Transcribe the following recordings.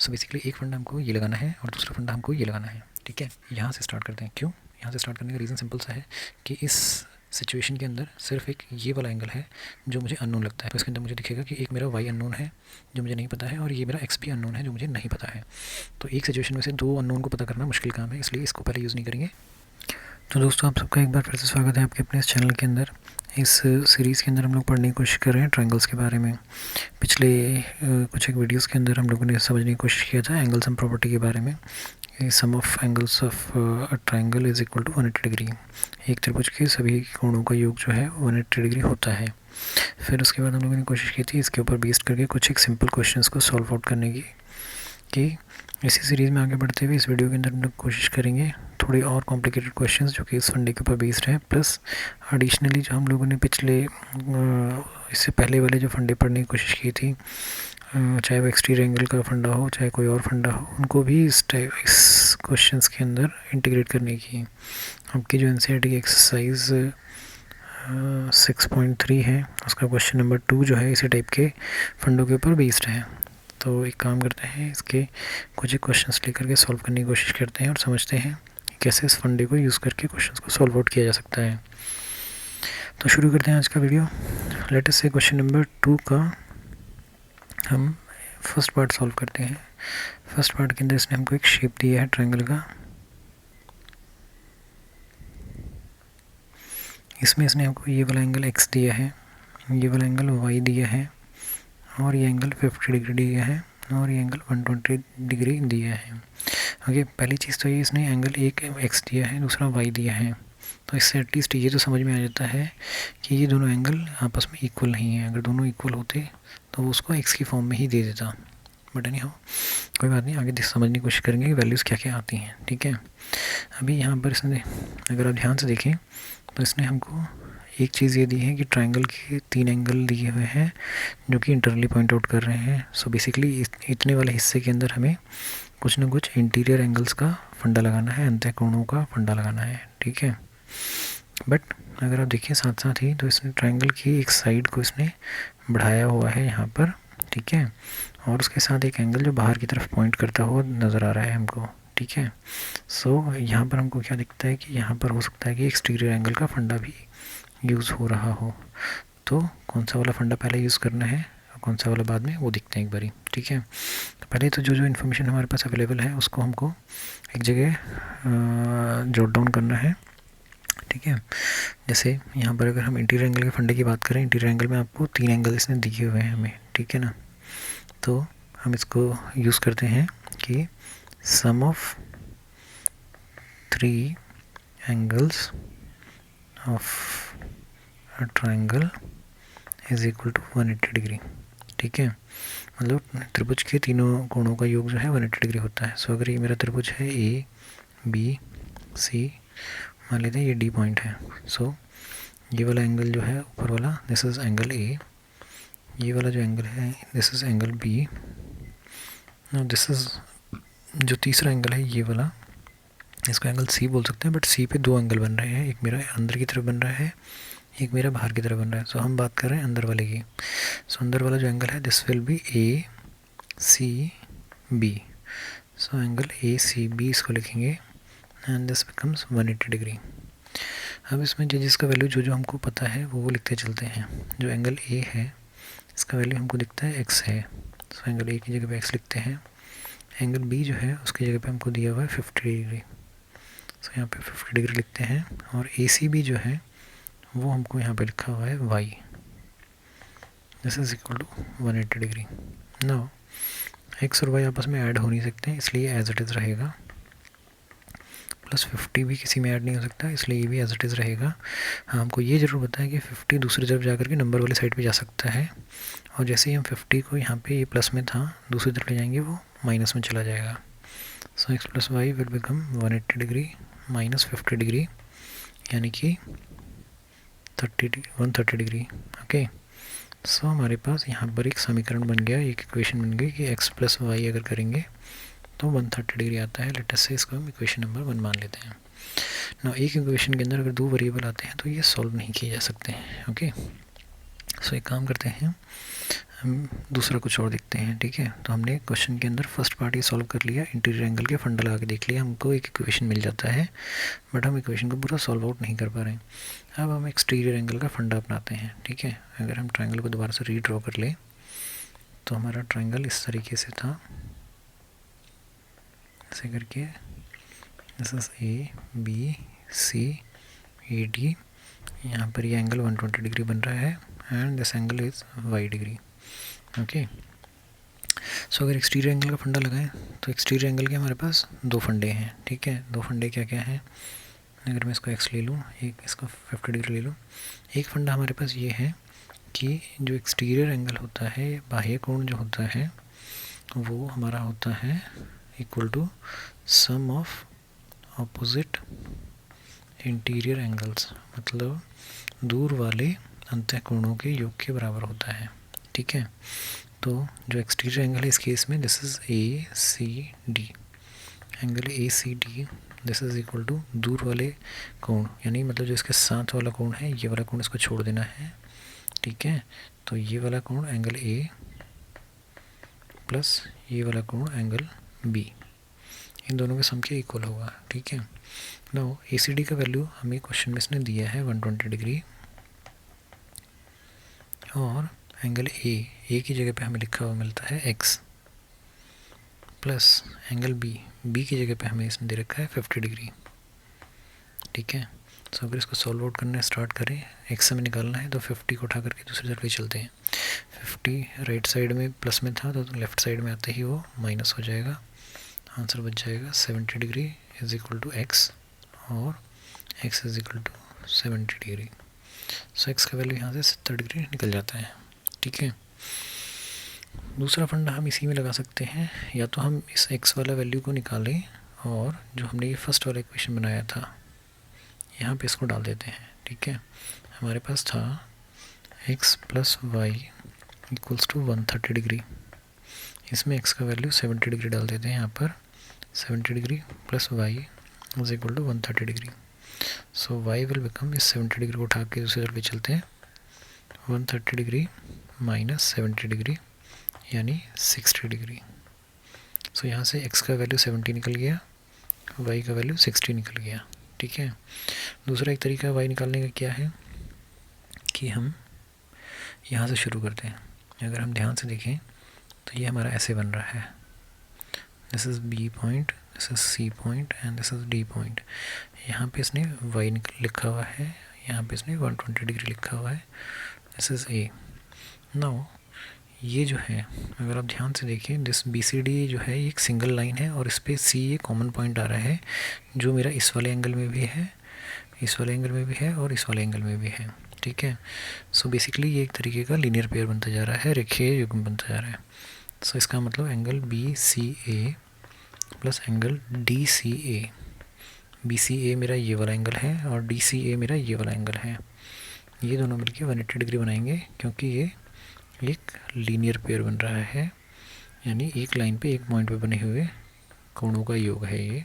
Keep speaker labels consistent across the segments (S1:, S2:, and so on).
S1: So basically एक फंडा हमको ये लगाना है और दूसरा फंडा हमको ये लगाना है, ठीक है। यहाँ से स्टार्ट करते हैं। क्यों यहाँ से स्टार्ट करने का रीज़न सिंपल सा है कि इस सिचुएशन के अंदर सिर्फ एक ये वाला एंगल है जो मुझे अननोन लगता है। तो इसके अंदर मुझे दिखेगा कि एक मेरा वाई अननोन है जो मुझे नहीं पता है और ये मेरा एक्स भी अननोन है जो मुझे नहीं पता है। तो एक सिचुएशन में से दो अननोन को पता करना मुश्किल काम है, इसलिए इसको पहले यूज़ नहीं करेंगे। तो दोस्तों आप सबका एक बार फिर से स्वागत है आपके अपने इस चैनल के अंदर। इस सीरीज़ के अंदर हम लोग पढ़ने की कोशिश कर रहे हैं ट्रायंगल्स के बारे में। पिछले कुछ एक वीडियोस के अंदर हम लोगों ने समझने की कोशिश किया था एंगल्स एंड प्रॉपर्टी के बारे में। Sum of angles of a triangle is equal to 180 degree. एक त्रिभुज के सभी कोणों का योग जो है 180 डिग्री होता है। फिर उसके बाद हम लोगों ने कोशिश की थी इसके ऊपर बेस्ड करके कुछ एक सिंपल क्वेश्चंस को सॉल्व आउट करने की। कि इसी सीरीज़ में आगे बढ़ते हुए इस वीडियो के अंदर हम लोग कोशिश करेंगे थोड़ी और कॉम्प्लिकेटेड क्वेश्चंस जो कि इस फंडे के ऊपर बेस्ड है, प्लस एडिशनली जो हम लोगों ने पिछले इससे पहले वाले जो फंडे पढ़ने की कोशिश की थी, चाहे वो एक्सटीरियर एंगल का फंडा हो चाहे कोई और फंडा हो, उनको भी इस क्वेश्चंस के अंदर इंटीग्रेट करने की। आपकी जो एनसीईआरटी की एक्सरसाइज 6.3 है उसका क्वेश्चन नंबर 2 जो है इसी टाइप के फंडों के ऊपर बेस्ड है। तो एक काम करते हैं इसके कुछ एक क्वेश्चंस लेकर के सॉल्व करने की कोशिश करते हैं और समझते हैं कैसे इस फंडे को यूज़ करके क्वेश्चंस को सॉल्व आउट किया जा सकता है। तो शुरू करते हैं आज का वीडियो। लेट अस से क्वेश्चन नंबर 2 का हम फर्स्ट पार्ट सॉल्व करते हैं। फर्स्ट पार्ट के अंदर इसने हमको एक शेप दिया है ट्रायंगल का। इसमें इसने हमको ये वाला एंगल x दिया है, ये वाला एंगल y दिया है और ये एंगल 50 डिग्री दिया है और ये एंगल 120 डिग्री दिया है। ओके, पहली चीज़ तो ये इसने एंगल एक x दिया है, दूसरा y दिया है। तो इससे एटलीस्ट ये तो समझ में आ जाता है कि ये दोनों एंगल आपस में इक्वल नहीं है। अगर दोनों इक्वल होते तो उसको x की फॉर्म में ही दे देता, बट एनी हाउ कोई बात नहीं, आगे समझने की कोशिश करेंगे कि वैल्यूज़ क्या क्या आती हैं, ठीक है। अभी यहाँ पर इसने अगर आप ध्यान से देखें तो इसने हमको एक चीज़ ये दी है कि ट्रायंगल के 3 एंगल दिए हुए हैं जो कि इंटरनली पॉइंट आउट कर रहे हैं। सो बेसिकली इतने वाले हिस्से के अंदर हमें कुछ ना कुछ इंटीरियर एंगल्स का फंडा लगाना है, अंतः कोणों का फंडा लगाना है, ठीक है। बट अगर आप देखिए साथ साथ ही तो इसने ट्रायंगल की एक साइड को इसने बढ़ाया हुआ है यहाँ पर, ठीक है, और उसके साथ एक एंगल जो बाहर की तरफ पॉइंट करता हुआ नज़र आ रहा है हमको, ठीक है। सो यहाँ पर हमको क्या दिखता है कि यहाँ पर हो सकता है कि एक्सटीरियर एंगल का फंडा भी यूज़ हो रहा हो। तो कौन सा वाला फंडा पहले यूज़ करना है और कौन सा वाला बाद में, वो दिखते हैं एक बारी, ठीक है। तो पहले तो जो इन्फॉर्मेशन हमारे पास अवेलेबल है उसको हमको एक जगह जॉट डाउन करना है, ठीक है। जैसे यहाँ पर अगर हम इंटीरियर एंगल के फंडे की बात करें, इंटीरियर एंगल में आपको 3 एंगल इसने दिए हुए हैं हमें, ठीक है ना। तो हम इसको यूज़ करते हैं कि sum of 3 angles of triangle is equal to 180 degree, ठीक है। मतलब त्रिभुज के तीनों कोणों का योग जो है 180 डिग्री होता है। सो अगर ये मेरा त्रिभुज है ए बी सी, मान लेते हैं ये डी पॉइंट है। सो ये वाला एंगल जो है ऊपर वाला दिस इज़ एंगल ए, ये वाला जो एंगल है this is angle B, this is जो तीसरा एंगल है ये वाला, इसको एंगल सी बोल सकते हैं, बट सी पे 2 एंगल बन रहे हैं, एक मेरा अंदर की तरफ बन रहा है, एक मेरा बाहर की तरफ बन रहा है। सो हम बात कर रहे हैं अंदर वाले की। सो अंदर वाला जो एंगल है this will be A C B. So angle A C B इसको लिखेंगे एंड दिस बिकम्स 180 डिग्री। अब इसमें जिसका वैल्यू जो हमको पता है वो लिखते चलते हैं। जो एंगल ए है इसका वैल्यू हमको दिखता है एक्स है, सो एंगल ए की जगह पे एक्स लिखते हैं। एंगल बी जो है उसकी जगह पे हमको दिया हुआ है 50 डिग्री, सो यहाँ पे 50 डिग्री लिखते हैं। और ए सी बी जो है वो हमको यहाँ पे लिखा हुआ है y, this is equal to 180 degree. Now x और y आपस में ऐड हो नहीं सकते इसलिए एज इट इज़ रहेगा, प्लस 50 भी किसी में ऐड नहीं हो सकता इसलिए ये भी एज इट इज़ रहेगा। हाँ, हमको ये ज़रूर पता है कि 50 दूसरी तरफ जा करके नंबर वाली साइड पे जा सकता है, और जैसे ही हम 50 को यहाँ पे ये प्लस में था दूसरी तरफ ले जाएंगे वो माइनस में चला जाएगा। So x plus Y will become 180 degree minus 50 degree, यानी कि 130 डिग्री। ओके, सो हमारे पास यहाँ पर एक समीकरण बन गया, एक इक्वेशन बन गई कि x प्लस वाई अगर करेंगे तो 130 डिग्री आता है। लेट अस से इसको हम इक्वेशन नंबर 1 मान लेते हैं ना। एक इक्वेशन के अंदर अगर 2 वेरिएबल आते हैं तो ये सॉल्व नहीं किए जा सकते हैं। ओके, सो एक काम करते हैं, हम दूसरा कुछ और देखते हैं, ठीक है। तो हमने क्वेश्चन के अंदर फर्स्ट पार्ट ये सॉल्व कर लिया, इंटीरियर एंगल के फंडा लगा के देख लिया, हमको एक इक्वेशन मिल जाता है, बट हम इक्वेशन को पूरा सॉल्व आउट नहीं कर पा रहे हैं। अब हम एक्सटीरियर एंगल का फंडा अपनाते हैं, ठीक है। अगर हम ट्रायंगल को दोबारा से रीड्रॉ कर ले तो हमारा ट्रायंगल इस तरीके से था, ऐसे करके this is A B C A D, यहाँ पर ये एंगल 120 डिग्री बन रहा है and this angle is Y degree, okay. So अगर एक्सटीरियर एंगल का फंडा लगाएं तो एक्सटीरियर एंगल के हमारे पास दो फंडे हैं, ठीक है। दो फंडे क्या क्या हैं, अगर मैं इसको एक्स ले लूँ, एक इसको 50 डिग्री ले लूँ। एक फंडा हमारे पास ये है कि जो एक्सटीरियर एंगल होता है, बाह्य कोण जो होता है, वो हमारा होता है equal to sum of opposite interior angles, मतलब दूर वाले अंतःकोणों के योग के बराबर होता है, ठीक है। तो जो एक्सटीरियर एंगल है इस केस में this is A C D, angle A C D this is equal to दूर वाले कोण, यानी मतलब जो इसके साथ वाला कोण है, ये वाला कोण इसको छोड़ देना है, ठीक है। तो ये वाला कोण एंगल ए प्लस ये वाला कोण एंगल बी, इन दोनों के सम के इक्वल होगा, ठीक है। नाउ ए सी डी का वैल्यू हमें क्वेश्चन में इसने दिया है 120 डिग्री, और एंगल ए की जगह पे हमें लिखा हुआ मिलता है x, प्लस एंगल बी की जगह पे हमें इसने दे रखा है 50 डिग्री, ठीक है। तो अगर इसको सॉल्व आउट करना स्टार्ट करें, x हमें निकालना है, तो 50 को उठा करके दूसरी तरफ ले चलते हैं। 50 राइट साइड में प्लस में था, तो लेफ्ट साइड में आते ही वो माइनस हो जाएगा, आंसर बच जाएगा 70 degree is equal to x, और x is equal to 70 degree. So x का वैल्यू यहाँ से 70 डिग्री निकल जाता है, ठीक है। दूसरा फंडा हम इसी में लगा सकते हैं, या तो हम इस x वाला वैल्यू को निकालें और जो हमने ये फर्स्ट वाला इक्वेशन बनाया था यहाँ पे इसको डाल देते हैं, ठीक है। हमारे पास था x plus y equals to 130 degree, इसमें x का वैल्यू 70 डिग्री डाल देते हैं, यहाँ पर 70 degree plus y is equal to 130 degree. So y will become इस 70 डिग्री को उठा के दूसरी तरफ ले चलते हैं, 130 डिग्री माइनस 70 डिग्री यानी 60 डिग्री। सो यहाँ से x का वैल्यू 70 निकल गया, y का वैल्यू 60 निकल गया, ठीक है। दूसरा एक तरीका y निकालने का क्या है कि हम यहाँ से शुरू करते हैं। अगर हम ध्यान से देखें तो ये हमारा ऐसे बन रहा है, this is b point, this is c point and this is d point. यहाँ पे इसने y लिखा हुआ है, यहाँ पे इसने 120 डिग्री लिखा हुआ है, दिस इज़ a। नाउ ये जो है अगर आप ध्यान से देखें, दिस BCD जो है ये एक सिंगल लाइन है, और इस पर C ये कॉमन पॉइंट आ रहा है, जो मेरा इस वाले एंगल में भी है, इस वाले एंगल में भी है और इस वाले एंगल में भी है, ठीक है। सो बेसिकली ये एक तरीके का लीनियर पेयर बनता जा रहा है, रेखीय युग्म बनता जा रहा है। सो इसका मतलब angle BCA plus angle DCA, BCA मेरा ये वाला एंगल है और DCA मेरा ये वाला एंगल है, ये दोनों मिलके 180 डिग्री बनाएंगे, क्योंकि ये एक लीनियर पेयर बन रहा है, यानी एक लाइन पे एक पॉइंट पे बने हुए कोणों का योग है ये।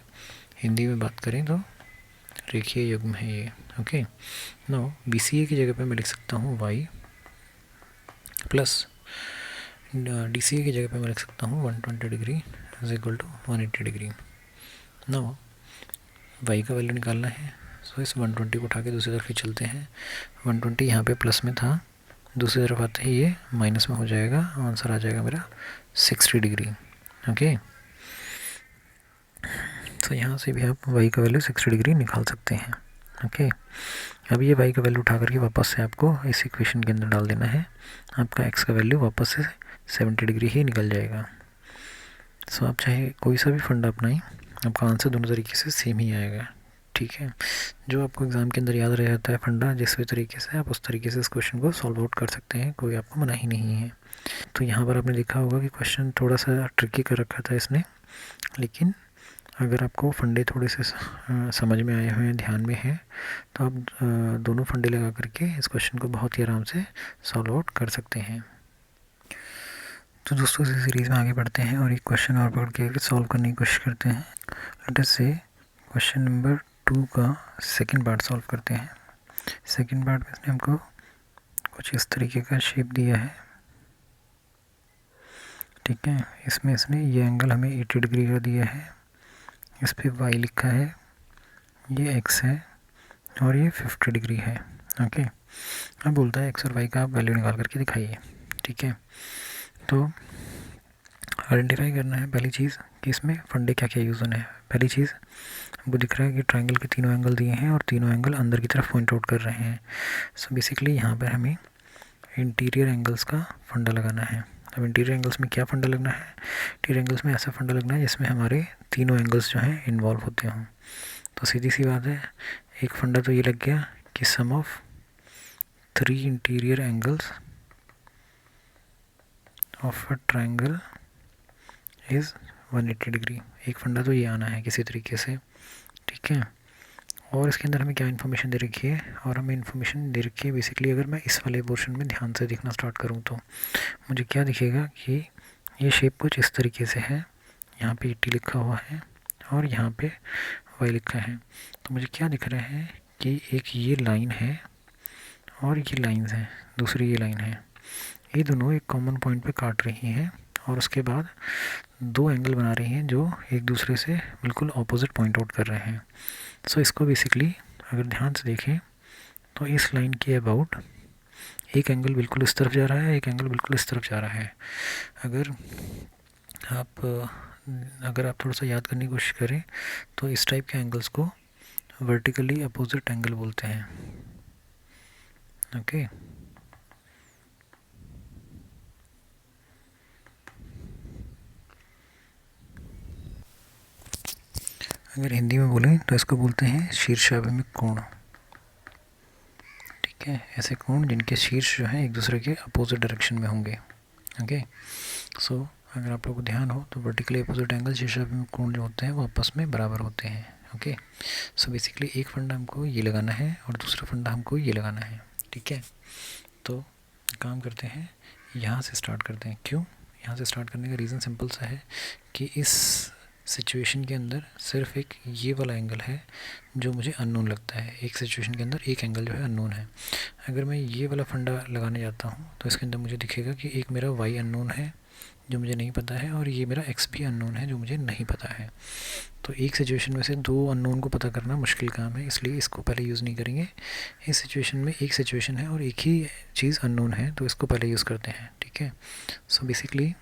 S1: हिंदी में बात करें तो रेखीय युग्म है ये, ओके। नाउ BCA की जगह पे मैं लिख सकता हूँ y प्लस DCA की जगह पे मैं लिख सकता हूँ 120 degree is equal to 180 degree. Now y का वैल्यू निकालना है, सो इस 120 को उठा के दूसरी तरफ ही चलते हैं। 120 यहाँ पे प्लस में था, दूसरी तरफ आते ही ये माइनस में हो जाएगा, आंसर आ जाएगा मेरा 60 डिग्री, ओके। तो यहाँ से भी आप y का वैल्यू 60 डिग्री निकाल सकते हैं, ओके। अब ये y का वैल्यू उठा करके वापस से आपको इस इक्वेशन के अंदर डाल देना है, आपका x का वैल्यू वापस से 70 डिग्री ही निकल जाएगा। सो आप चाहे कोई सा भी फंडा अपनाएं, आपका आंसर दोनों तरीके से सेम ही आएगा, ठीक है। जो आपको एग्ज़ाम के अंदर याद रह जाता है फंडा, जिस भी तरीके से आप उस तरीके से इस क्वेश्चन को सॉल्व आउट कर सकते हैं, कोई आपको मना ही नहीं है। तो यहाँ पर आपने देखा होगा कि क्वेश्चन थोड़ा सा ट्रिकी कर रखा था इसने, लेकिन अगर आपको फंडे थोड़े से समझ में आए हुए हैं, ध्यान में है, तो आप दोनों फंडे लगा करके इस क्वेश्चन को बहुत ही आराम से सॉल्व आउट कर सकते हैं। तो दोस्तों इस सीरीज़ में आगे बढ़ते हैं और एक क्वेश्चन और पकड़ के सॉल्व करने की कोशिश करते हैं। लेट अस से क्वेश्चन नंबर 2 का सेकंड पार्ट सॉल्व करते हैं। सेकंड पार्ट में इसने हमको कुछ इस तरीके का शेप दिया है, ठीक है। इसमें इसने ये एंगल हमें 80 डिग्री का दिया है, इस पर वाई लिखा है, ये एक्स है और ये 50 डिग्री है। ओके, अब बोलता है एक्स और वाई का आप वैल्यू निकाल करके दिखाइए। ठीक है, तो आइडेंटिफाई करना है पहली चीज़ कि इसमें फंडे क्या क्या यूज़ होने हैं। पहली चीज़ हमको दिख रहा है कि ट्रायंगल के तीनों एंगल दिए हैं और तीनों एंगल अंदर की तरफ पॉइंट आउट कर रहे हैं। सो बेसिकली यहाँ पर हमें इंटीरियर एंगल्स का फंडा लगाना है। अब इंटीरियर एंगल्स में क्या फ़ंडा लगना है? इंटीरियर एंगल्स में ऐसा फंडा लगना है जिसमें हमारे तीनों एंगल्स जो हैं इन्वॉल्व होते हों। तो सीधी सी बात है, एक फंडा तो ये लग गया कि sum of 3 interior angles of a triangle is 180 degree. एक फंडा तो ये आना है किसी तरीके से। ठीक है, और इसके अंदर हमें क्या इन्फॉर्मेशन दे रखी है, और हमें इन्फॉर्मेशन दे रखी है बेसिकली, अगर मैं इस वाले पोर्शन में ध्यान से देखना स्टार्ट करूँ तो मुझे क्या दिखेगा कि ये शेप कुछ इस तरीके से है। यहाँ पे 80 लिखा हुआ है और यहाँ पे y लिखा है। तो मुझे क्या दिख रहा है कि एक ये लाइन है और ये लाइंस हैं, दूसरी ये लाइन है, ये दोनों एक कॉमन पॉइंट पे काट रही हैं और उसके बाद दो एंगल बना रही हैं जो एक दूसरे से बिल्कुल ऑपोजिट पॉइंट आउट कर रहे हैं। सो इसको बेसिकली अगर ध्यान से देखें तो इस लाइन के अबाउट एक एंगल बिल्कुल इस तरफ जा रहा है, एक एंगल बिल्कुल इस तरफ जा रहा है। अगर आप थोड़ा सा याद करने की कोशिश करें तो इस टाइप के एंगल्स को वर्टिकली अपोजिट एंगल बोलते हैं। ओके, अगर हिंदी में बोलें तो इसको बोलते हैं शीर्षाभिमुख कोण। ठीक है, ऐसे कोण जिनके शीर्ष जो हैं एक दूसरे के अपोजिट डायरेक्शन में होंगे। ओके, सो अगर आप लोगों को ध्यान हो तो वर्टिकली अपोजिट एंगल शीर्षाभिमुख कोण जो होते हैं वो आपस में बराबर होते हैं। ओके, सो बेसिकली एक फंडा हमको ये लगाना है और दूसरा फंडा हमको ये लगाना है। ठीक है, तो काम करते हैं, यहाँ से स्टार्ट करते हैं। क्यों यहाँ से स्टार्ट करने का रीज़न सिंपल सा है कि इस सिचुएशन के अंदर सिर्फ एक ये वाला एंगल है जो मुझे अननोन लगता है। एक सिचुएशन के अंदर एक एंगल जो है अननोन है। अगर मैं ये वाला फंडा लगाने जाता हूँ तो इसके अंदर मुझे दिखेगा कि एक मेरा y अननोन है जो मुझे नहीं पता है और ये मेरा x भी अननोन है जो मुझे नहीं पता है। तो एक सिचुएशन में से दो अननोन को पता करना मुश्किल काम है, इसलिए इसको पहले यूज़ नहीं करेंगे। इस सिचुएशन में एक सिचुएशन है और एक ही चीज़ अननोन है तो इसको पहले यूज़ करते हैं। ठीक है, सो बेसिकली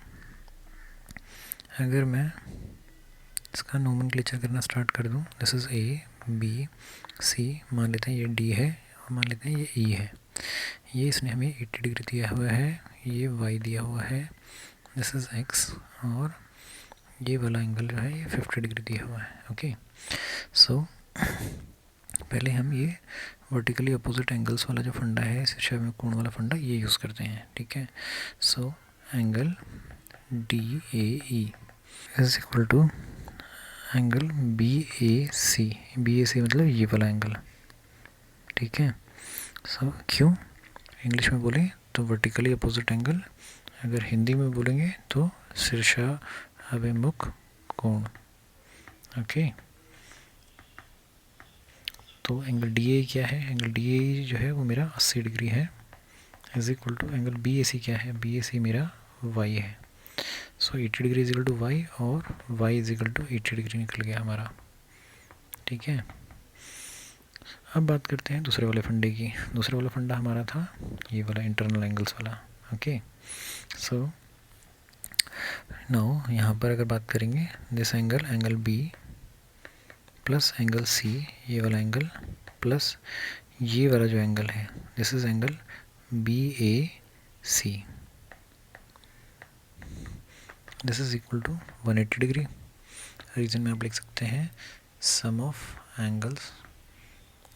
S1: अगर मैं इसका नोमेनक्लेचर करना स्टार्ट कर दूं, this is A B C, मान लेते हैं ये डी है और मान लेते हैं ये ई है। ये इसने हमें 80 डिग्री दिया हुआ है, ये वाई दिया हुआ है, दिस इज़ एक्स, और ये वाला एंगल जो है ये 50 डिग्री दिया हुआ है। ओके, सो पहले हम ये वर्टिकली अपोजिट एंगल्स वाला जो फंडा है, शीर्षाभिमुख कोण वाला फंडा, ये यूज़ करते हैं। ठीक है, so angle D A E is equal to angle B A C मतलब ये वाला एंगल। ठीक है, सो क्यों इंग्लिश में बोलें तो वर्टिकली अपोजिट एंगल, अगर हिंदी में बोलेंगे तो शीर्षाभिमुख कोण। ओके, तो एंगल डी ए क्या है? एंगल डी ए जो है वो मेरा 80 डिग्री है, is equal to angle B A C क्या है? बी ए सी मेरा वाई है। So 80 degree is equal to Y और Y is equal to 80 degree निकल गया हमारा। ठीक है, अब बात करते हैं दूसरे वाले फंडे की। दूसरा वाला फंडा हमारा था ये वाला इंटरनल एंगल्स वाला। ओके, सो नाउ यहाँ पर अगर बात करेंगे, this angle B plus angle C, ये वाला एंगल प्लस ये वाला जो एंगल है, this is angle B A C, this is equal to 180 degree. Reason में आप लिख सकते हैं sum of angles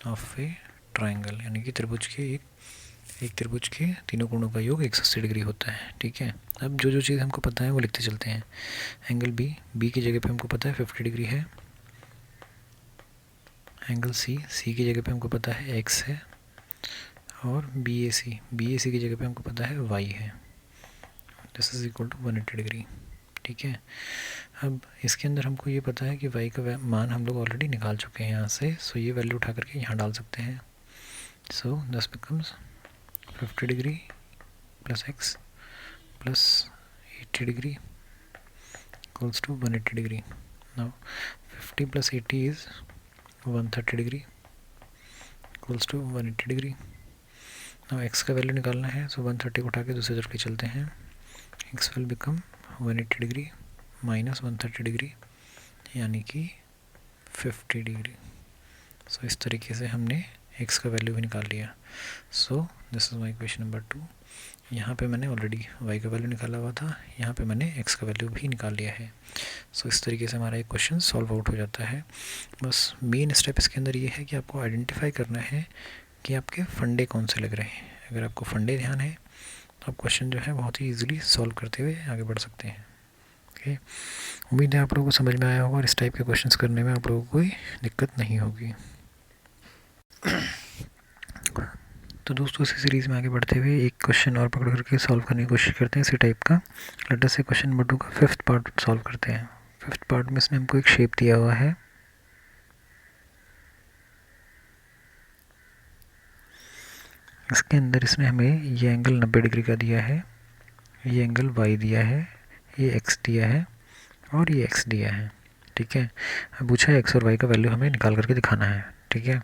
S1: of a triangle, यानी कि त्रिभुज के एक त्रिभुज के तीनों कोणों का योग 180 डिग्री होता है। ठीक है, अब जो जो चीज़ हमको पता है वो लिखते चलते हैं। एंगल बी की जगह पे हमको पता है 50 डिग्री है। एंगल सी की जगह पे हमको पता है x है, और बी ए सी की जगह पे हमको पता है y है। This is equal to 180 degree. ठीक है, अब इसके अंदर हमको ये पता है कि y का मान हम लोग ऑलरेडी निकाल चुके हैं यहाँ से। सो ये वैल्यू उठा करके यहाँ डाल सकते हैं। सो this becomes 50 degree plus x plus 80 degree equals to 180 degree. Now 50 plus 80 is 130 degree equals to 180 degree. Now x का वैल्यू निकालना है, सो 130 को उठा के दूसरी तरफ ले चलते हैं. x will become 180 degree minus 130 degree यानी कि 50 डिग्री. सो इस तरीके से हमने x का वैल्यू भी निकाल लिया. सो this is my question number 2. यहाँ पे मैंने ऑलरेडी y का वैल्यू निकाला हुआ था, यहाँ पे मैंने x का वैल्यू भी निकाल लिया है. सो इस तरीके से हमारा एक क्वेश्चन सॉल्व आउट हो जाता है. बस मेन स्टेप इसके अंदर ये है कि आपको आइडेंटिफाई करना है कि आपके फंडे कौन से लग रहे हैं. अगर आपको फंडे ध्यान है तो आप क्वेश्चन जो है बहुत ही ईजिली सॉल्व करते हुए आगे बढ़ सकते हैं. ओके, उम्मीद है आप लोगों को समझ में आया होगा और इस टाइप के क्वेश्चंस करने में आप लोगों को कोई दिक्कत नहीं होगी. तो दोस्तों इसी सीरीज़ में आगे बढ़ते हुए एक क्वेश्चन और पकड़ करके सॉल्व करने की कोशिश करते हैं इसी टाइप का. लेट अस से क्वेश्चन नंबर 2 का 5th पार्ट सॉल्व करते हैं. 5th पार्ट में इसने हमको एक शेप दिया हुआ है. इसके अंदर इसने हमें ये एंगल 90 डिग्री का दिया है, ये एंगल y दिया है, ये x दिया है और ये x दिया है. ठीक है, अब पूछा है x और y का वैल्यू हमें निकाल करके दिखाना है. ठीक है,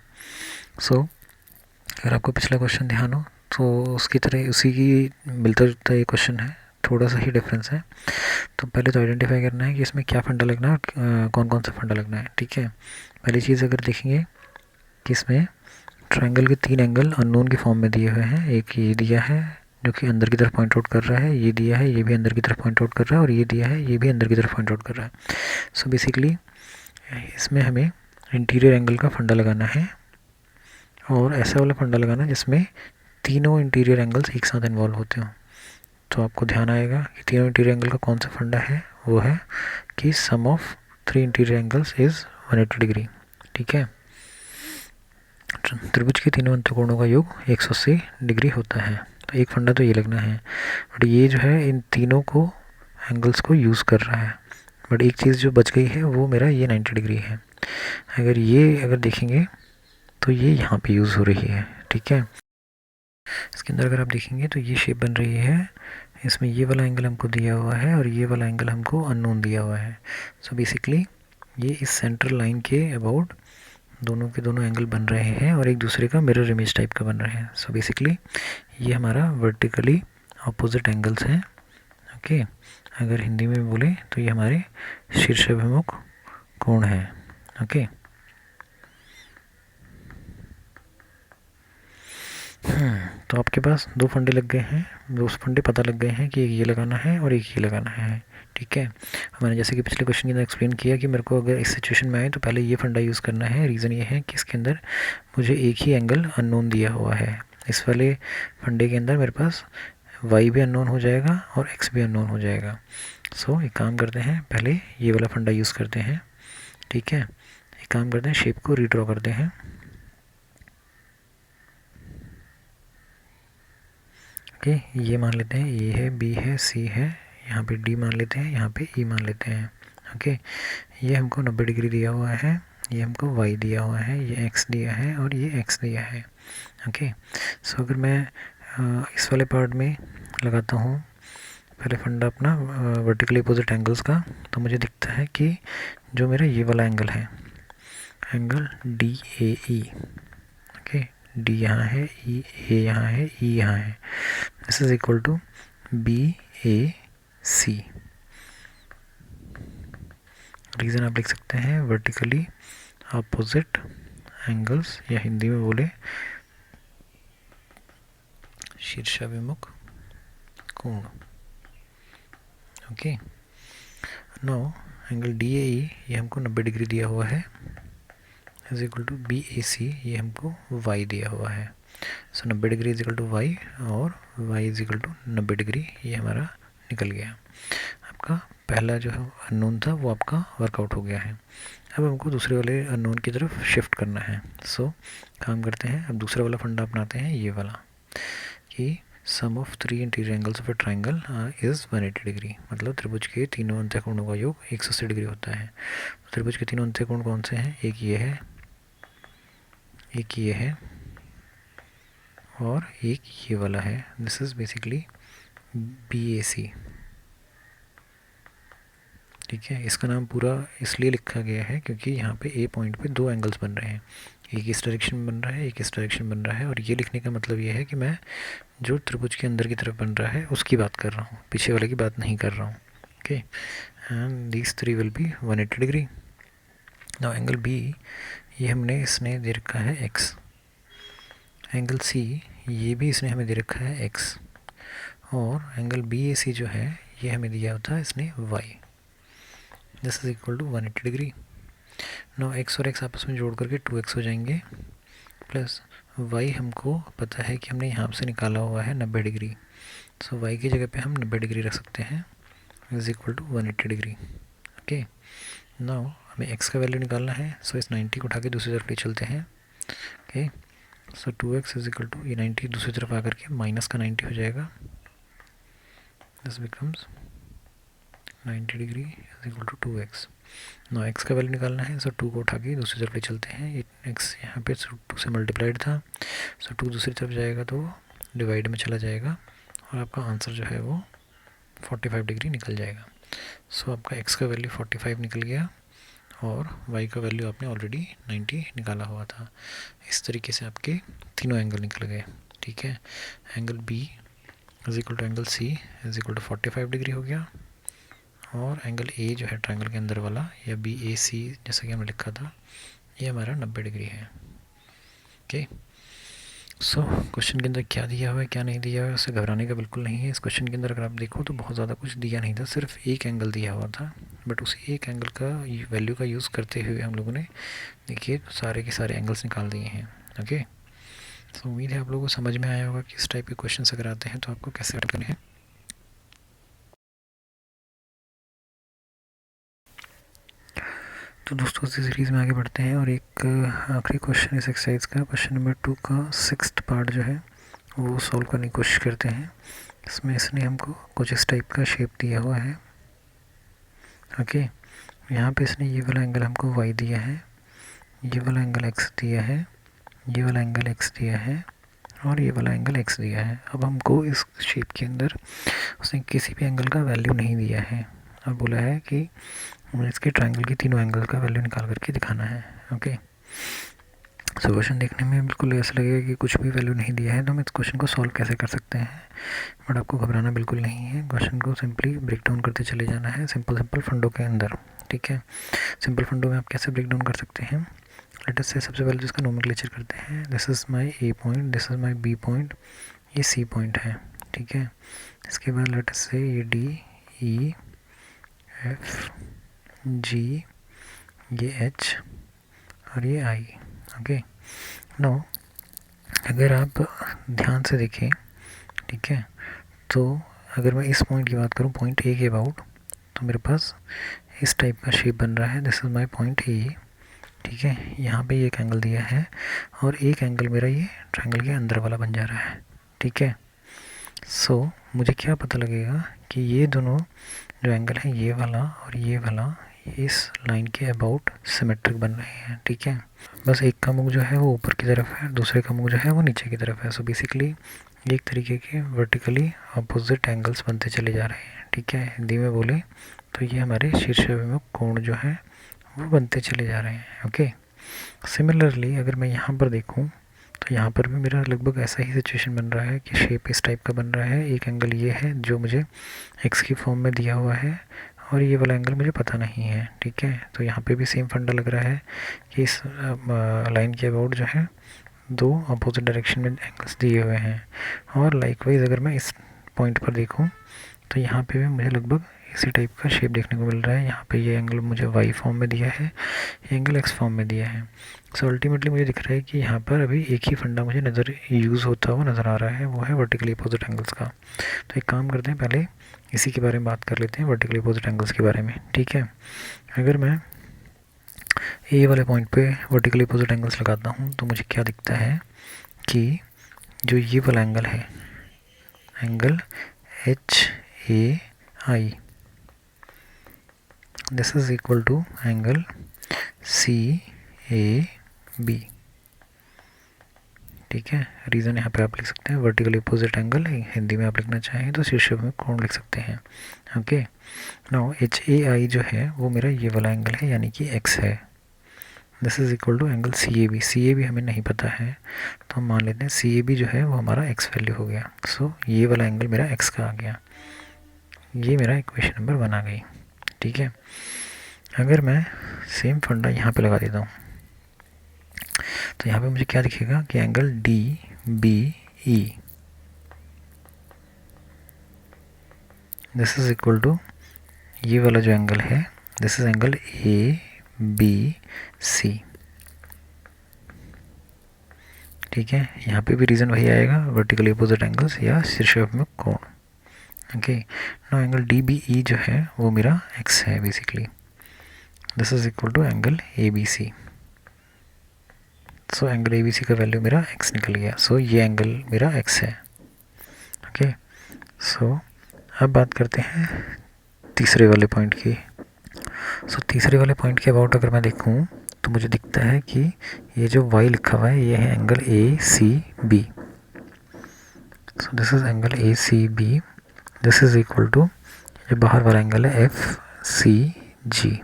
S1: सो अगर आपको पिछला क्वेश्चन ध्यान हो तो उसकी तरह उसी की मिलता जुलता ये क्वेश्चन है, थोड़ा सा ही डिफरेंस है. तो पहले तो आइडेंटिफाई करना है कि इसमें क्या फंडा लगना है और कौन कौन सा फंडा लगना है. ठीक है, पहली चीज़ अगर देखेंगे कि इसमें ट्रायंगल के 3 एंगल अननोन की फॉर्म में दिए हुए हैं. एक ये दिया है जो कि अंदर की तरफ पॉइंट आउट कर रहा है, ये दिया है ये भी अंदर की तरफ पॉइंट आउट कर रहा है और ये दिया है ये भी अंदर की तरफ पॉइंट आउट कर रहा है. सो बेसिकली इसमें हमें इंटीरियर एंगल का फंडा लगाना है और ऐसा वाला फंडा लगाना जिसमें तीनों इंटीरियर एंगल्स एक साथ इन्वॉल्व होते हों. तो आपको ध्यान आएगा कि तीनों इंटीरियर एंगल का कौन सा फंडा है, वो है कि sum of 3 interior angles is 180 degree. ठीक है, त्रिभुज के तीनों अंतकोणों का योग 180 डिग्री होता है. तो एक फंडा तो ये लगना है, बट ये जो है इन तीनों को एंगल्स को यूज़ कर रहा है. बट एक चीज़ जो बच गई है वो मेरा ये 90 डिग्री है. अगर देखेंगे तो ये यहाँ पे यूज़ हो रही है. ठीक है, इसके अंदर अगर आप देखेंगे तो ये शेप बन रही है. इसमें ये वाला एंगल हमको दिया हुआ है और ये वाला एंगल हमको अननोन दिया हुआ है. सो बेसिकली ये इस सेंटर लाइन के अबाउट दोनों के दोनों एंगल बन रहे हैं और एक दूसरे का मिरर इमेज टाइप का बन रहे हैं. सो बेसिकली ये हमारा वर्टिकली अपोजिट एंगल्स हैं. ओके, अगर हिंदी में बोले तो ये हमारे शीर्षाभिमुख कोण है. ओके, तो आपके पास 2 फंडे लग गए हैं, 2 फंडे पता लग गए हैं कि एक ये लगाना है और एक ये लगाना है. ठीक है, मैंने जैसे कि पिछले क्वेश्चन के अंदर एक्सप्लेन किया कि मेरे को अगर इस सिचुएशन में आए तो पहले ये फंडा यूज़ करना है. रीज़न ये है कि इसके अंदर मुझे एक ही एंगल अननोन दिया हुआ है. इस वाले फंडे के अंदर मेरे पास y भी अननोन हो जाएगा और x भी अननोन हो जाएगा. सो एक काम करते हैं, पहले ये वाला फंडा यूज़ करते हैं. ठीक है, एक काम करते हैं, शेप को रीड्रॉ करते हैं. ओके, ये मान लेते हैं ए है, बी है, सी है, यहाँ पे डी मान लेते हैं, यहाँ पे ई मान लेते हैं. ओके, ये हमको 90 डिग्री दिया हुआ है, ये हमको y दिया हुआ है, ये x दिया है और ये x दिया है. ओके, सो अगर मैं इस वाले पार्ट में लगाता हूँ पहले फंडा अपना वर्टिकली अपोजिट एंगल्स का, तो मुझे दिखता है कि जो मेरा ये वाला एंगल है, angle D A E. Okay, D यहाँ है, ई ए यहाँ है, ई यहाँ है. This is equal to B A C. Reason आप लिख सकते हैं वर्टिकली अपोजिट एंगल्स, या हिंदी में बोले शीर्षाभिमुख कोण. Okay, now angle D A E ये हमको 90 डिग्री दिया हुआ है, is equal to B A C ये हमको y दिया हुआ है. So 90 degree is equal to y और y is equal to 90 degree, ये हमारा निकल गया. आपका पहला जो अननोन था वो आपका वर्कआउट हो गया है. अब हमको दूसरे वाले अननोन की तरफ शिफ्ट करना है. सो काम करते हैं, अब दूसरा वाला फंडा अपनाते हैं, ये वाला कि sum of 3 interior angles of a triangle is 180 degree. मतलब त्रिभुज के तीनों अंत्यकोणों का योग 180 डिग्री होता है. त्रिभुज के तीनों अंत्यकोण कौन से हैं? एक ये है, एक ये है और एक ये वाला है. This is basically B A सी. ठीक है, इसका नाम पूरा इसलिए लिखा गया है क्योंकि यहाँ पे ए पॉइंट पे दो एंगल्स बन रहे हैं, एक इस डायरेक्शन में बन रहा है, एक इस डायरेक्शन बन रहा है। और ये लिखने का मतलब ये है कि मैं जो त्रिभुज के अंदर की तरफ बन रहा है उसकी बात कर रहा हूँ, पीछे वाले की बात नहीं कर रहा हूँ। Okay, and these three will be 180 degree. Now angle B, ये हमने इसने दे रखा है एक्स। एंगल सी, ये भी इसने हमें दे रखा है एक्स। और एंगल बी ए सी जो है ये हमें दिया था इसने y. This is equal to 180 degree. Now x और एक्स आपस में जोड़ करके 2x हो जाएंगे, प्लस वाई हमको पता है कि हमने यहाँ से निकाला हुआ है 90 डिग्री। सो वाई की जगह पे हम 90 डिग्री रख सकते हैं, is equal to 180 degree. Okay, now हमें एक्स का वैल्यू निकालना है। सो इस 90 को उठा के दूसरी तरफ ले चलते हैं। Okay, so 2x is equal to, ये 90 दूसरी तरफ आकर के माइनस का 90 हो जाएगा। This becomes 90 degree is equal to 2x। Now x का वैल्यू निकालना है, सो 2 को उठा के दूसरी तरफ ले चलते हैं। ये एक्स यहाँ पे 2 से मल्टीप्लाइड था, सो 2 दूसरी तरफ जाएगा तो डिवाइड में चला जाएगा और आपका आंसर जो है वो 45 डिग्री निकल जाएगा। सो आपका एक्स का वैल्यू 45 निकल गया और वाई का वैल्यू आपने ऑलरेडी 90 निकाला हुआ था। इस तरीके से आपके तीनों एंगल निकल गए। ठीक है, angle B is equal to angle C is equal to 45 degree हो गया, और एंगल ए जो है ट्रायंगल के अंदर वाला, या बी ए सी जैसा कि हमने लिखा था, ये हमारा 90 डिग्री है। ओके, सो क्वेश्चन के अंदर क्या दिया हुआ है क्या नहीं दिया हुआ है उससे घबराने का बिल्कुल नहीं है। इस क्वेश्चन के अंदर अगर आप देखो तो बहुत ज़्यादा कुछ दिया नहीं था, सिर्फ एक एंगल दिया हुआ था, बट उस एक एंगल का वैल्यू का यूज़ करते हुए हम लोगों ने देखिए सारे के सारे एंगल्स निकाल दिए हैं। ओके, सो उम्मीद है आप लोगों को समझ में आया होगा कि इस टाइप के क्वेश्चन अगर आते हैं तो आपको कैसे हल करने हैं। तो दोस्तों इस सीरीज़ में आगे बढ़ते हैं और एक आखिरी क्वेश्चन इस एक्सरसाइज का, क्वेश्चन नंबर 2 का 6th पार्ट जो है वो सॉल्व करने की कोशिश करते हैं। इसमें इसने हमको कुछ इस टाइप का शेप दिया हुआ है। ओके, यहाँ पे इसने ये वाला एंगल हमको वाई दिया है, ये वाला एंगल एक्स दिया है, ये वाला एंगल एक्स दिया है और ये वाला एंगल एक्स दिया है। अब हमको इस शेप के अंदर उसने किसी भी एंगल का वैल्यू नहीं दिया है। अब बोला है कि हमें इसके ट्रायंगल की तीनों एंगल का वैल्यू निकाल करके दिखाना है। ओके, सो क्वेश्चन देखने में बिल्कुल ऐसा लगेगा कि कुछ भी वैल्यू नहीं दिया है तो हम इस क्वेश्चन को सॉल्व कैसे कर सकते हैं, बट आपको घबराना बिल्कुल नहीं है। क्वेश्चन को सिंपली ब्रेक डाउन करते चले जाना है सिंपल फंडों के अंदर। ठीक है, सिंपल फंडों में आप कैसे ब्रेक डाउन कर सकते हैं, लेट अस से सबसे पहले इसका नोमेनक्लेचर करते हैं। This is my A point, this is my B point, ये सी पॉइंट है। ठीक है, इसके बाद लेट अस से ये डी, ई, एफ, जी, ये एच और ये आई। ओके, नो अगर आप ध्यान से देखें, ठीक है, तो अगर मैं इस पॉइंट की बात करूं, पॉइंट ए के अबाउट, तो मेरे पास इस टाइप का शेप बन रहा है। This is my point A. ठीक है, यहाँ पे एक एंगल दिया है और एक एंगल मेरा ये ट्रायंगल के अंदर वाला बन जा रहा है। ठीक है, सो मुझे क्या पता लगेगा कि ये दोनों जो एंगल है, ये वाला और ये वाला, इस लाइन के अबाउट सिमेट्रिक बन रहे हैं। ठीक है, बस एक का मुख जो है वो ऊपर की तरफ है, दूसरे का मुख जो है वो नीचे की तरफ है। सो बेसिकली एक तरीके के वर्टिकली अपोजिट एंगल्स बनते चले जा रहे हैं। ठीक है, हिंदी में बोले तो ये हमारे शीर्षाभिमुख कोण जो है वो बनते चले जा रहे हैं। ओके, सिमिलरली अगर मैं यहाँ पर देखूँ तो यहाँ पर भी मेरा लगभग ऐसा ही सिचुएशन बन रहा है कि शेप इस टाइप का बन रहा है। एक एंगल ये है जो मुझे एक्स की फॉर्म में दिया हुआ है और ये वाला एंगल मुझे पता नहीं है। ठीक है, तो यहाँ पे भी सेम फंडा लग रहा है कि इस लाइन के अबाउट जो है दो अपोजिट डायरेक्शन में एंगल्स दिए हुए हैं। और लाइकवाइज अगर मैं इस पॉइंट पर देखूँ तो यहाँ पे भी मुझे लगभग इसी टाइप का शेप देखने को मिल रहा है। यहाँ पे ये एंगल मुझे वाई फॉर्म में दिया है, ये एंगल एक्स फॉर्म में दिया है। सो अल्टीमेटली मुझे दिख रहा है कि यहाँ पर अभी एक ही फंडा मुझे यूज़ होता हुआ नज़र आ रहा है, वो है वर्टिकली अपोजिट एंगल्स का। तो एक काम करते हैं, पहले इसी के बारे में बात कर लेते हैं, वर्टिकली अपोजिट एंगल्स के बारे में। ठीक है, अगर मैं ए वाले पॉइंट पे वर्टिकली अपोजिट एंगल्स लगाता हूँ तो मुझे क्या दिखता है कि जो ये वाला एंगल है, angle H A I, this is equal to angle C A B. ठीक है, रीज़न यहाँ पे आप लिख सकते हैं वर्टिकली अपोजिट एंगल, हिंदी में आप लिखना चाहें तो शीर्षाभिमुख कोण लिख सकते हैं। ओके, नाउ एच ए आई जो है वो मेरा ये वाला एंगल है, यानी कि एक्स है। This is equal to angle C A B हमें नहीं पता है, तो हम मान लेते हैं सी ए बी जो है वो हमारा एक्स वैल्यू हो गया। सो ये वाला एंगल मेरा एक्स का आ गया। ये मेरा इक्वेशन नंबर 1 आ गई। ठीक है, अगर मैं सेम फंडा यहाँ पे लगा देता हूँ तो यहाँ पे मुझे क्या दिखेगा कि angle D B E this is equal to ये वाला जो एंगल है, this is angle A B C. ठीक है, यहाँ पे भी रीज़न वही आएगा, वर्टिकली अपोजिट एंगल्स या शीर्षाभिमुख कोण। Okay, now angle D B E जो है वो मेरा एक्स है basically. This is equal to angle A B C. So angle A B C का वैल्यू मेरा एक्स निकल गया। सो ये एंगल मेरा एक्स है। ओके, सो अब बात करते हैं तीसरे वाले पॉइंट की। सो तीसरे वाले पॉइंट के अबाउट अगर मैं देखूं तो मुझे दिखता है कि ये जो y लिखा हुआ है ये है angle A C B. So this is angle A C B. This is equal to जो बाहर वाला एंगल है एफ सी जी।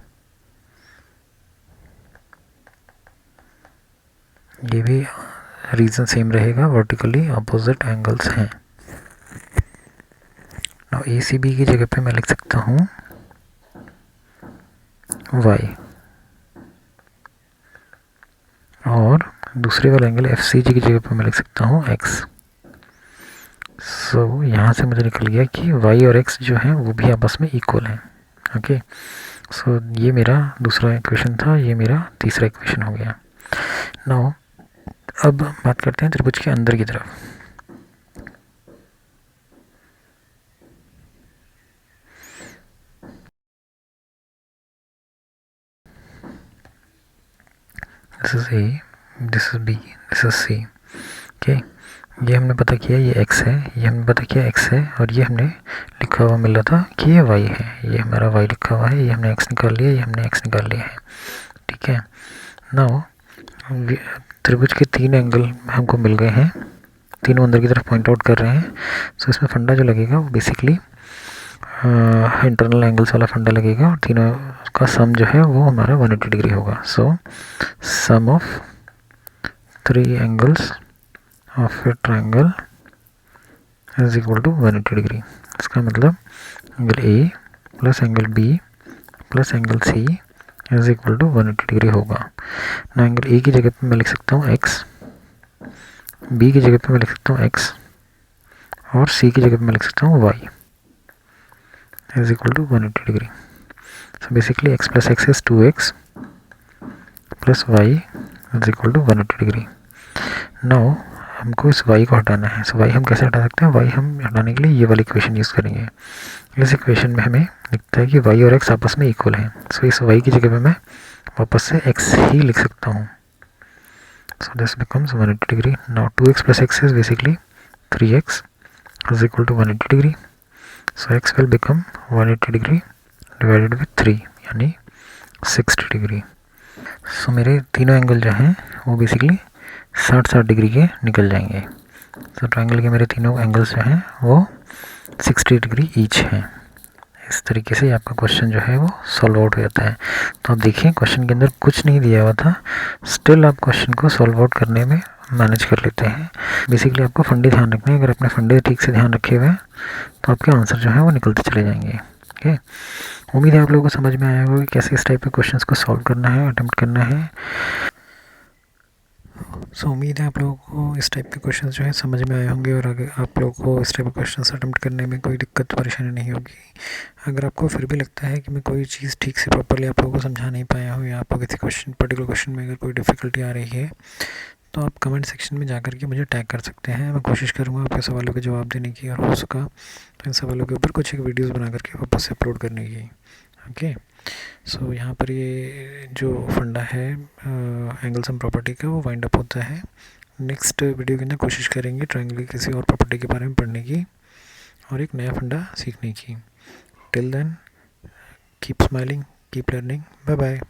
S1: ये भी रीज़न सेम रहेगा, वर्टिकली अपोजिट एंगल्स हैं। नाउ ए सी बी की जगह पे मैं लिख सकता हूँ y, और दूसरे वाला एंगल एफ सी जी की जगह पे मैं लिख सकता हूँ x। सो यहाँ से मुझे निकल गया कि y और x जो हैं वो भी आपस में इक्वल हैं। ओके, सो ये मेरा दूसरा इक्वेशन था, ये मेरा तीसरा इक्वेशन हो गया। नाउ अब बात करते हैं त्रिभुज के अंदर की तरफ। This is A, this is B, this is C. Okay, ये हमने पता किया ये x है, ये हमने पता किया x है, और ये हमने लिखा हुआ मिल रहा था कि ये y है। ये हमारा y लिखा हुआ है, ये हमने x निकाल लिया, ये हमने x निकाल लिया है। ठीक है, नाउ त्रिभुज के 3 एंगल हमको मिल गए हैं, तीनों अंदर की तरफ पॉइंट आउट कर रहे हैं। सो इसमें फंडा जो लगेगा वो बेसिकली इंटरनल एंगल्स वाला फंडा लगेगा, और तीनों का सम जो है वो हमारा 180 डिग्री होगा। So sum of 3 angles of a triangle is equal to 180 degree. इसका मतलब angle A plus angle B plus angle C is equal to 180 degree होगा। ना एंगल ए की जगह पे मैं लिख सकता हूँ एक्स, बी की जगह पे मैं लिख सकता हूँ एक्स, और सी की जगह पे मैं लिख सकता हूँ y is equal to 180 degree. So basically x plus x is 2x plus y is equal to 180 degree. Now हमको इस y को हटाना है। सो y हम कैसे हटा सकते हैं? y हम हटाने के लिए ये वाली इक्वेशन यूज़ करेंगे। इस इक्वेशन में हमें दिखता है कि y और x आपस में इक्वल हैं। सो इस y की जगह पे मैं वापस से x ही लिख सकता हूँ। So this becomes 180 degree. Now 2x plus x is basically 3x is equal to 180 degree. So x will become 180 degree divided with 3 यानी 60 डिग्री। सो मेरे तीनों एंगल जो हैं वो बेसिकली 60-60 डिग्री के निकल जाएंगे। तो ट्रायंगल के मेरे तीनों एंगल्स जो हैं वो 60 डिग्री ईच हैं। इस तरीके से आपका क्वेश्चन जो है वो सॉल्व आउट हो जाता है। तो आप देखिए क्वेश्चन के अंदर कुछ नहीं दिया हुआ था, स्टिल आप क्वेश्चन को सॉल्व आउट करने में मैनेज कर लेते हैं। बेसिकली आपको फंडे ध्यान रखने हैं, अगर अपने फंडे ठीक से ध्यान रखे हुए हैं तो आपके आंसर जो है वो निकलते चले जाएंगे। ओके, उम्मीद है आप लोगों को समझ में आया होगा कि कैसे इस टाइप के क्वेश्चंस को सॉल्व करना है, अटेम्प्ट करना है। सो उम्मीद है आप लोगों को इस टाइप के क्वेश्चंस जो है समझ में आए होंगे, और अगर आप लोगों को इस टाइप के क्वेश्चंस अटेम्प्ट करने में कोई दिक्कत परेशानी नहीं होगी। अगर आपको फिर भी लगता है कि मैं कोई चीज़ ठीक से प्रॉपर्ली आप लोगों को समझा नहीं पाया हूँ, या आपको किसी पर्टिकुलर क्वेश्चन में अगर कोई डिफ़िकल्टी आ रही है तो आप कमेंट सेक्शन में जाकर के मुझे टैग कर सकते हैं। मैं कोशिश करूँगा आपके सवालों के जवाब देने की, और हो सका तो इन सवालों के ऊपर कुछ एक वीडियोस बना करके वापस से अपलोड करने की। ओके, सो यहाँ पर ये जो फंडा है एंगल सम प्रॉपर्टी का वो वाइंड अप होता है। नेक्स्ट वीडियो के अंदर कोशिश करेंगे ट्रायंगल की किसी और प्रॉपर्टी के बारे में पढ़ने की और एक नया फंडा सीखने की। Till then keep smiling, keep learning, bye bye.